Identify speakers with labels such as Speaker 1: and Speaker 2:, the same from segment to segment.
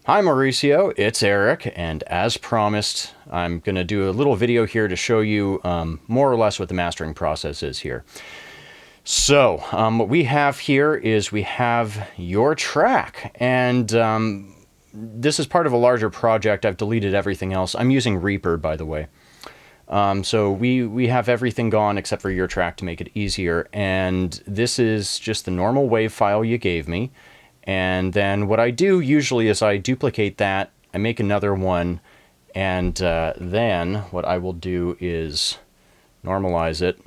Speaker 1: Hi Mauricio, it's Eric, and as promised, I'm going to do a little video here to show you more or less what the mastering process is here. So, what we have here is we have your track, and this is part of a larger project. I've deleted everything else. I'm using Reaper, by the way. So we have everything gone except for your track to make it easier, and this is just the normal WAV file you gave me. And then what I do usually is I duplicate that, I make another one, and then what I will do is normalize it.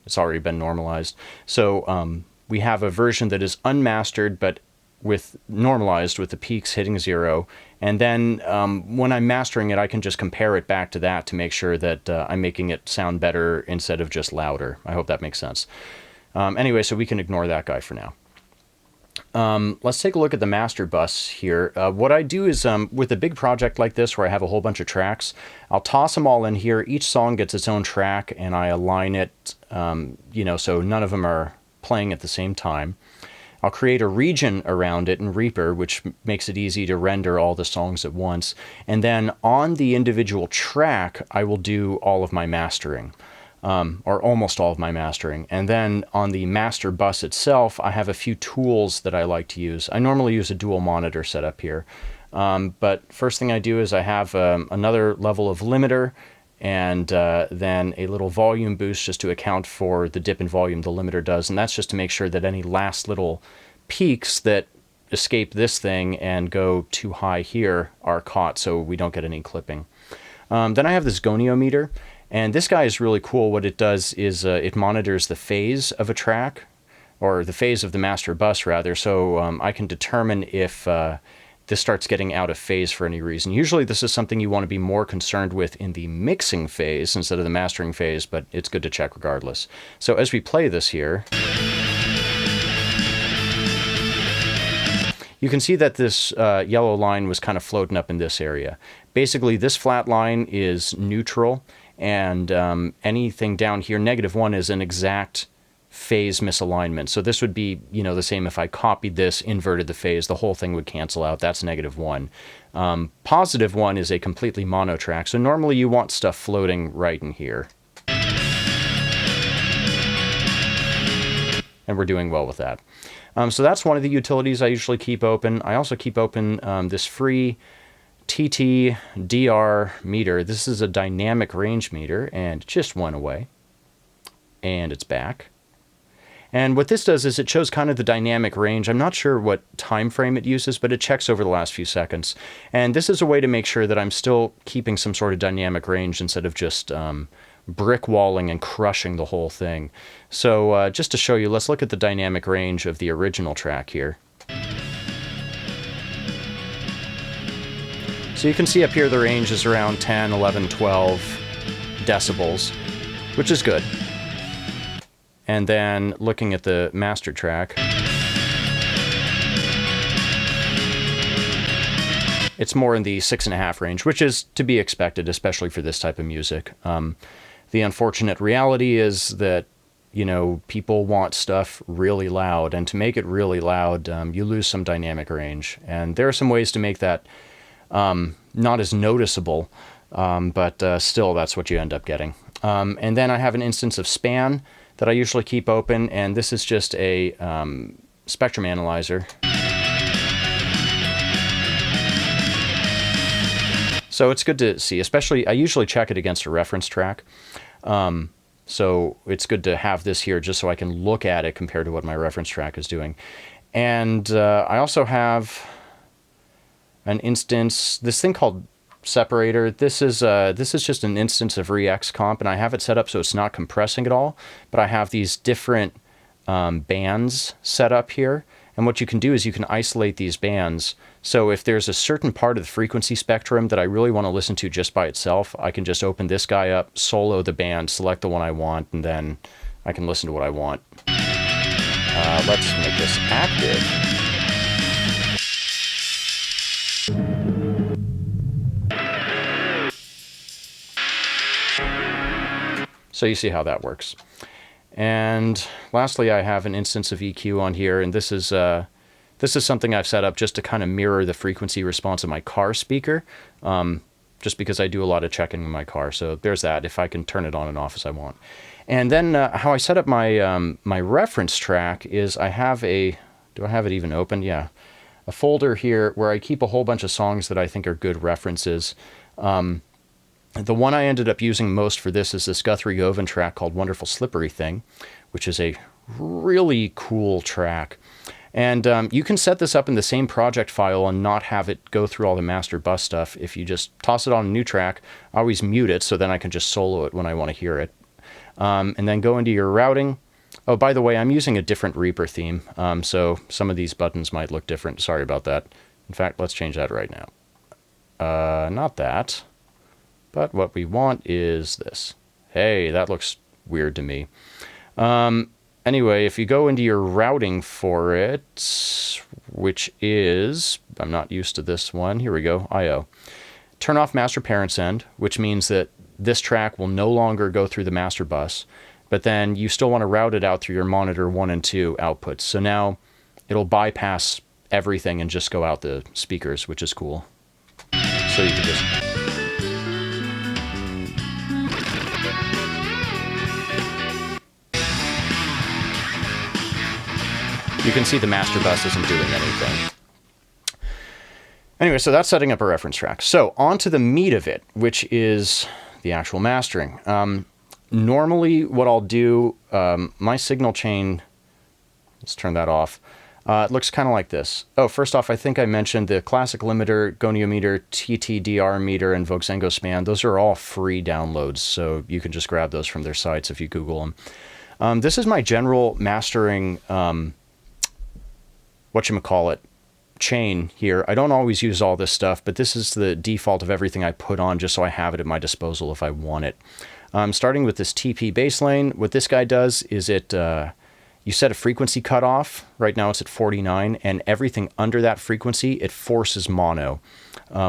Speaker 1: It's already been normalized. So we have a version that is unmastered but normalized with the peaks hitting 0. And then when I'm mastering it, I can just compare it back to that to make sure that I'm making it sound better instead of just louder. I hope that makes sense. Anyway, so we can ignore that guy for now. Let's take a look at the master bus here. What I do is with a big project like this where I have a whole bunch of tracks, I'll toss them all in here. Each song gets its own track and I align it, so none of them are playing at the same time. I'll create a region around it in Reaper, which makes it easy to render all the songs at once. And then on the individual track, I will do all of my mastering. Or almost all of my mastering. And then on the master bus itself, I have a few tools that I like to use. I normally use a dual monitor setup here. But first thing I do is I have another level of limiter and then a little volume boost just to account for the dip in volume the limiter does. And that's just to make sure that any last little peaks that escape this thing and go too high here are caught so we don't get any clipping. Then I have this goniometer. And this guy is really cool. What it does is it monitors the phase of a track, or the phase of the master bus, rather, so I can determine if this starts getting out of phase for any reason. Usually this is something you want to be more concerned with in the mixing phase instead of the mastering phase, but it's good to check regardless. So as we play this here, you can see that this yellow line was kind of floating up in this area. Basically, this flat line is neutral, and anything down here, -1, is an exact phase misalignment. So this would be, the same if I copied this, inverted the phase, the whole thing would cancel out. That's -1. +1 is a completely mono track. So normally you want stuff floating right in here. And we're doing well with that. So that's one of the utilities I usually keep open. I also keep open this free TTDR meter. This is a dynamic range meter, and it just went away. And it's back. And what this does is it shows kind of the dynamic range. I'm not sure what time frame it uses, but it checks over the last few seconds. And this is a way to make sure that I'm still keeping some sort of dynamic range instead of just brick walling and crushing the whole thing. So just to show you, let's look at the dynamic range of the original track here. So you can see up here the range is around 10, 11, 12 decibels, which is good. And then looking at the master track, it's more in the 6.5 range, which is to be expected, especially for this type of music. The unfortunate reality is that, people want stuff really loud, and to make it really loud, you lose some dynamic range. And there are some ways to make that not as noticeable, but still that's what you end up getting. And then I have an instance of span that I usually keep open, and this is just a spectrum analyzer. So it's good to see, especially I usually check it against a reference track. So it's good to have this here just so I can look at it compared to what my reference track is doing. And I also have an instance, this thing called separator. This is just an instance of Re-X comp, and I have it set up so it's not compressing at all, but I have these different bands set up here. And what you can do is you can isolate these bands. So if there's a certain part of the frequency spectrum that I really want to listen to just by itself, I can just open this guy up, solo the band, select the one I want, and then I can listen to what I want. Let's make this active. So you see how that works. And lastly, I have an instance of EQ on here, and this is This is something I've set up just to kind of mirror the frequency response of my car speaker, just because I do a lot of checking in my car. So there's that, if I can turn it on and off as I want. And then how I set up my my reference track is I have a, do I have it even open? Yeah. A folder here where I keep a whole bunch of songs that I think are good references. The one I ended up using most for this is this Guthrie Govan track called Wonderful Slippery Thing, which is a really cool track. And you can set this up in the same project file and not have it go through all the master bus stuff. If you just toss it on a new track, I always mute it so then I can just solo it when I want to hear it. And then go into your routing. Oh, by the way, I'm using a different Reaper theme, so some of these buttons might look different. Sorry about that. In fact, let's change that right now. Not that. But what we want is this. Hey, that looks weird to me. Anyway, if you go into your routing for it, which is, I'm not used to this one. Here we go, I/O. Turn off master parent end, which means that this track will no longer go through the master bus, but then you still want to route it out through your monitor 1 and 2 outputs. So now it'll bypass everything and just go out the speakers, which is cool. So you can just... You can see the master bus isn't doing anything. Anyway, so that's setting up a reference track. So on to the meat of it, which is the actual mastering. Normally what I'll do, my signal chain, let's turn that off. It looks kind of like this. Oh, first off, I think I mentioned the classic limiter, goniometer, TTDR meter, and Voxengo span. Those are all free downloads, so you can just grab those from their sites if you Google them. This is my general mastering, whatchamacallit, chain here. I don't always use all this stuff, but this is the default of everything I put on just so I have it at my disposal if I want it. Starting with this TP bass lane, what this guy does is it, you set a frequency cutoff. Right now it's at 49, and everything under that frequency, it forces mono,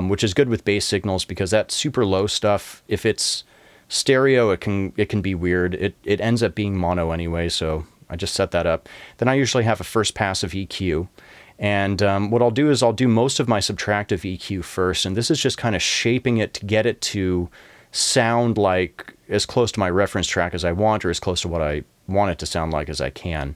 Speaker 1: which is good with bass signals because that super low stuff, if it's stereo, it can be weird. It ends up being mono anyway, so I just set that up. Then I usually have a first pass of EQ. And what I'll do is I'll do most of my subtractive EQ first, and this is just kind of shaping it to get it to sound like as close to my reference track as I want, or as close to what I want it to sound like as I can.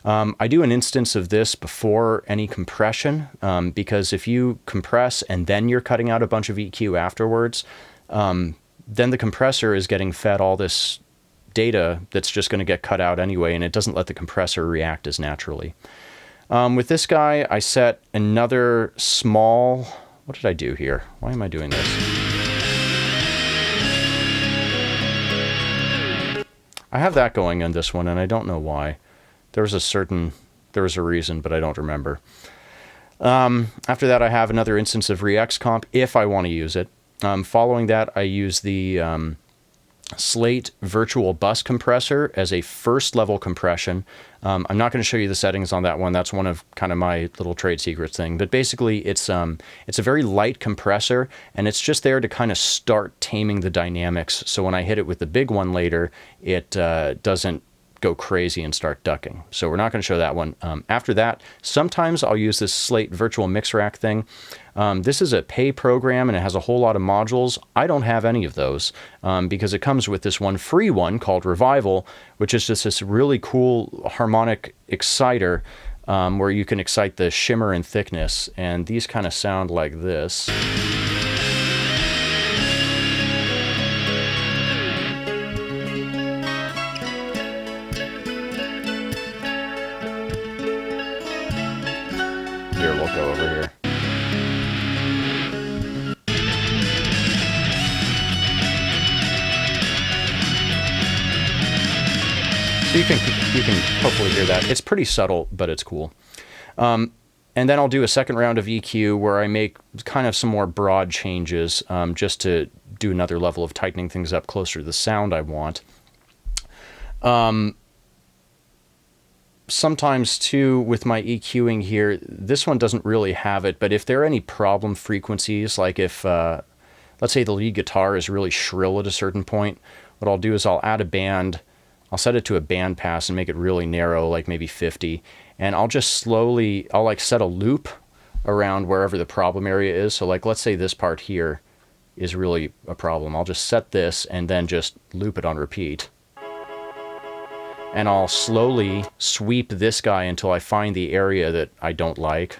Speaker 1: I do an instance of this before any compression, because if you compress and then you're cutting out a bunch of EQ afterwards, then the compressor is getting fed all this data that's just going to get cut out anyway, and it doesn't let the compressor react as naturally. With this guy, I set another small... What did I do here? Why am I doing this? I have that going on this one, and I don't know why. There was a reason, but I don't remember. After that, I have another instance of Rex comp if I want to use it. Following that, I use the Slate virtual bus compressor as a first level compression. I'm not going to show you the settings on that one. That's one of kind of my little trade secrets thing. But basically, it's a very light compressor, and it's just there to kind of start taming the dynamics. So when I hit it with the big one later, it doesn't go crazy and start ducking. So we're not going to show that one. After that, sometimes I'll use this Slate virtual mix rack thing. This is a pay program and it has a whole lot of modules. I don't have any of those because it comes with this one free one called Revival, which is just this really cool harmonic exciter where you can excite the shimmer and thickness. And these kind of sound like this. Here, we'll go over here. So you can hopefully hear that. It's pretty subtle, but it's cool. And then I'll do a second round of EQ where I make kind of some more broad changes just to do another level of tightening things up closer to the sound I want. Sometimes too with my EQing here, this one doesn't really have it, but if there are any problem frequencies, like if let's say the lead guitar is really shrill at a certain point, what I'll do is I'll add a band, I'll set it to a band pass and make it really narrow, like maybe 50, and I'll just slowly, I'll like set a loop around wherever the problem area is. So like, let's say this part here is really a problem. I'll just set this and then just loop it on repeat. And I'll slowly sweep this guy until I find the area that I don't like.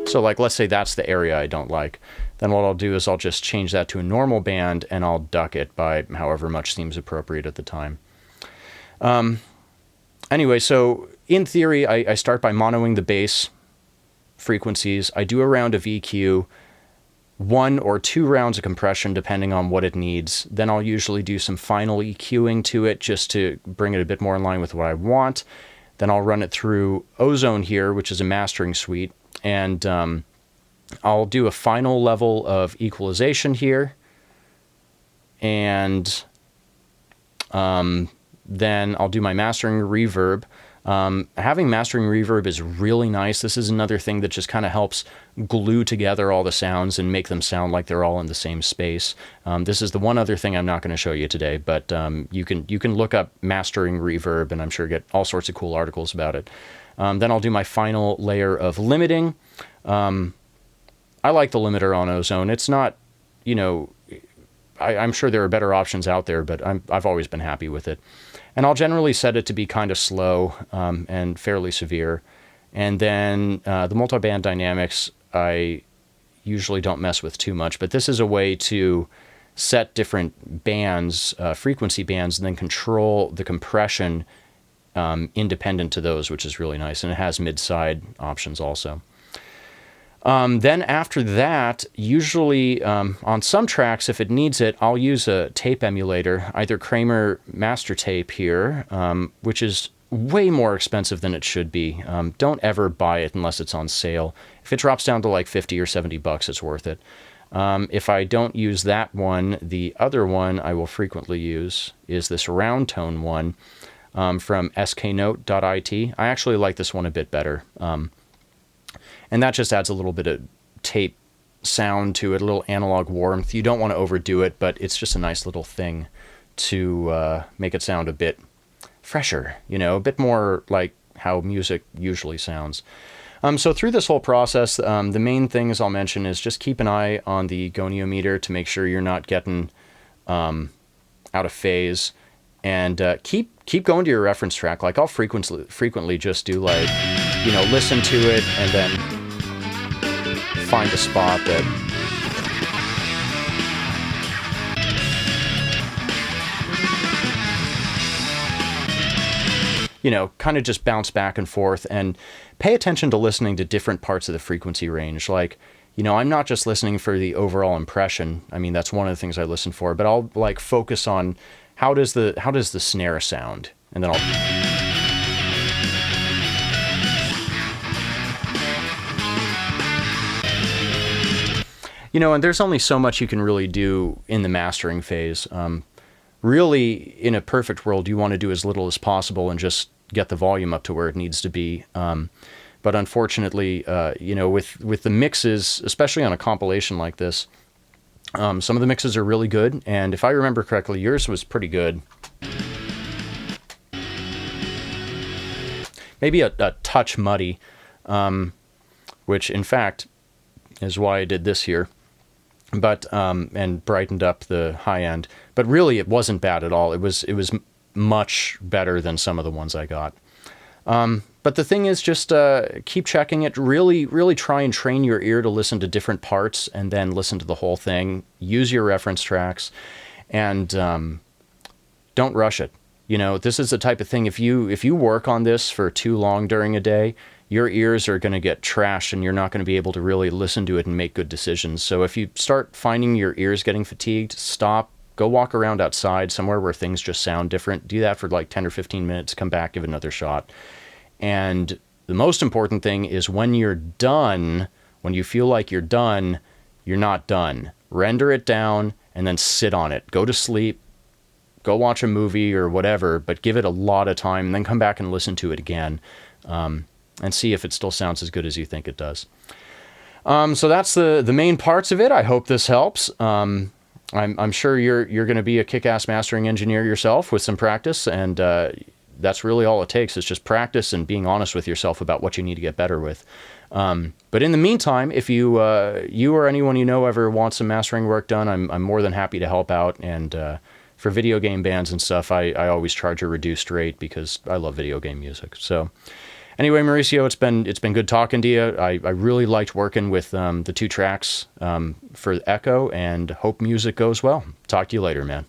Speaker 1: So like, let's say that's the area I don't like. Then what I'll do is I'll just change that to a normal band and I'll duck it by however much seems appropriate at the time. Anyway, so in theory, I start by monoing the bass frequencies. I do a round of EQ, 1 or 2 rounds of compression, depending on what it needs. Then I'll usually do some final EQing to it just to bring it a bit more in line with what I want. Then I'll run it through Ozone here, which is a mastering suite. And I'll do a final level of equalization here. And then I'll do my mastering reverb. Having mastering reverb is really nice. This is another thing that just kind of helps glue together all the sounds and make them sound like they're all in the same space. This is the one other thing I'm not going to show you today, but you can look up mastering reverb and I'm sure get all sorts of cool articles about it. Then I'll do my final layer of limiting. I like the limiter on Ozone. It's not, you know, I'm sure there are better options out there, but I've always been happy with it. And I'll generally set it to be kind of slow and fairly severe. And then the multiband dynamics, I usually don't mess with too much, but this is a way to set different bands, frequency bands, and then control the compression independent to those, which is really nice. And it has mid-side options also. Then after that, usually on some tracks, if it needs it, I'll use a tape emulator, either Kramer Master Tape here, which is way more expensive than it should be. Don't ever buy it unless it's on sale. If it drops down to like 50 or 70 bucks, it's worth it. If I don't use that one, the other one I will frequently use is this round tone one from sknote.it. I actually like this one a bit better. And that just adds a little bit of tape sound to it, a little analog warmth. You don't want to overdo it, but it's just a nice little thing to make it sound a bit fresher, you know, a bit more like how music usually sounds. So through this whole process, the main things I'll mention is just keep an eye on the goniometer to make sure you're not getting out of phase, and keep going to your reference track. Like I'll frequently just do like, you know, listen to it and then find a spot that you know, kind of just bounce back and forth, and pay attention to listening to different parts of the frequency range. Like, you know, I'm not just listening for the overall impression. I mean, that's one of the things I listen for, but I'll like focus on how does the snare sound, and then I'll you know, and there's only so much you can really do in the mastering phase. Really, in a perfect world, you want to do as little as possible and just get the volume up to where it needs to be. But unfortunately, you know, with the mixes, especially on a compilation like this, some of the mixes are really good. And if I remember correctly, yours was pretty good. Maybe a touch muddy, which in fact is why I did this here. But and brightened up the high end, but really it wasn't bad at all. It was much better than some of the ones I got. But the thing is, just keep checking it. Really try and train your ear to listen to different parts, and then listen to the whole thing. Use your reference tracks, and don't rush it. You know, this is the type of thing. If you work on this for too long during a day, your ears are going to get trashed and you're not going to be able to really listen to it and make good decisions. So if you start finding your ears getting fatigued, stop, go walk around outside somewhere where things just sound different. Do that for like 10 or 15 minutes, come back, give it another shot. And the most important thing is when you're done, when you feel like you're done, you're not done. Render it down and then sit on it. Go to sleep, go watch a movie or whatever, but give it a lot of time and then come back and listen to it again. And see if it still sounds as good as you think it does. So that's the main parts of it. I hope this helps. I'm sure you're going to be a kick-ass mastering engineer yourself with some practice, and that's really all it takes. It's just practice and being honest with yourself about what you need to get better with. But in the meantime, if you or anyone you know ever wants some mastering work done, I'm more than happy to help out. And for video game bands and stuff, I always charge a reduced rate because I love video game music. So anyway, Mauricio, it's been good talking to you. I really liked working with the 2 tracks for Echo, and hope music goes well. Talk to you later, man.